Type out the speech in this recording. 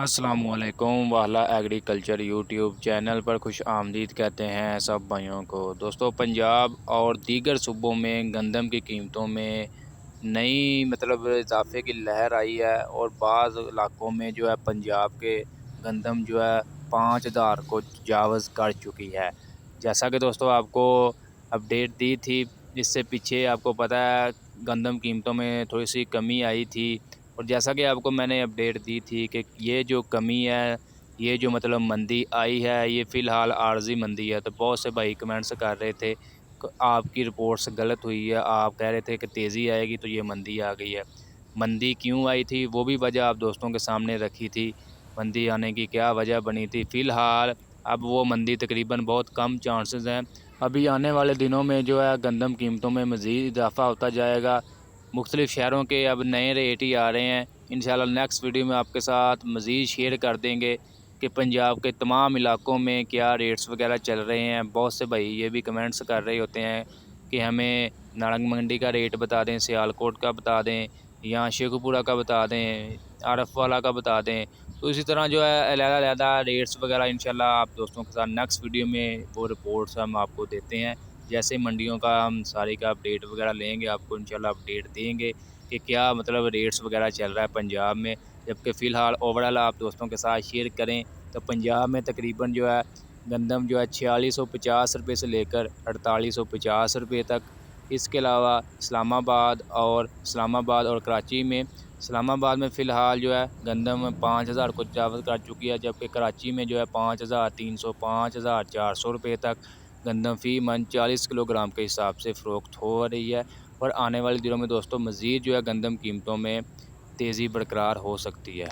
السلام علیکم والا ایگریکلچر یوٹیوب چینل پر خوش آمدید کہتے ہیں سب بھائیوں کو۔ دوستو، پنجاب اور دیگر صوبوں میں گندم کی قیمتوں میں نئی اضافے کی لہر آئی ہے، اور بعض علاقوں میں جو ہے پنجاب کے گندم جو ہے 5,000 کو تجاوز کر چکی ہے۔ جیسا کہ دوستو آپ کو اپڈیٹ دی تھی، اس سے پیچھے آپ کو پتہ ہے گندم قیمتوں میں تھوڑی سی کمی آئی تھی، اور جیسا کہ آپ کو میں نے اپڈیٹ دی تھی کہ یہ جو کمی ہے، یہ جو مندی آئی ہے، یہ فی الحال عارضی مندی ہے۔ تو بہت سے بھائی کمنٹس کر رہے تھے کہ آپ کی رپورٹس غلط ہوئی ہے، آپ کہہ رہے تھے کہ تیزی آئے گی تو یہ مندی آ گئی ہے۔ مندی کیوں آئی تھی وہ بھی وجہ آپ دوستوں کے سامنے رکھی تھی، مندی آنے کی کیا وجہ بنی تھی۔ فی الحال اب وہ مندی تقریباً بہت کم چانسز ہیں۔ ابھی آنے والے دنوں میں جو ہے گندم قیمتوں میں مزید اضافہ ہوتا جائے گا۔ مختلف شہروں کے اب نئے ریٹ ہی آ رہے ہیں۔ انشاءاللہ نیکسٹ ویڈیو میں آپ کے ساتھ مزید شیئر کر دیں گے کہ پنجاب کے تمام علاقوں میں کیا ریٹس وغیرہ چل رہے ہیں۔ بہت سے بھائی یہ بھی کمنٹس کر رہے ہوتے ہیں کہ ہمیں نارنگ منڈی کا ریٹ بتا دیں، سیالکوٹ کا بتا دیں، یا شیخو پورہ کا بتا دیں، عارف والا کا بتا دیں۔ تو اسی طرح جو ہے علیحدہ علیحدہ ریٹس وغیرہ انشاءاللہ آپ دوستوں کے ساتھ نیکسٹ ویڈیو میں وہ رپورٹس ہم آپ کو دیتے ہیں۔ جیسے منڈیوں کا ہم ساری کا اپڈیٹ وغیرہ لیں گے، آپ کو انشاءاللہ اپڈیٹ دیں گے کہ کیا ریٹس وغیرہ چل رہا ہے پنجاب میں۔ جبکہ فی الحال اوورآل آپ دوستوں کے ساتھ شیئر کریں تو پنجاب میں تقریباً جو ہے گندم جو ہے 4650 روپے سے لے کر 4850 روپے تک۔ اس کے علاوہ اسلام آباد اور کراچی میں، اسلام آباد میں فی الحال جو ہے گندم 5,000 کو تجاوز کر چکی ہے، جبکہ کراچی میں جو ہے 5,300 5,400 روپے تک گندم فی من 40 کلو گرام کے حساب سے فروخت ہو رہی ہے۔ اور آنے والے دنوں میں دوستوں مزید جو ہے گندم قیمتوں میں تیزی برقرار ہو سکتی ہے۔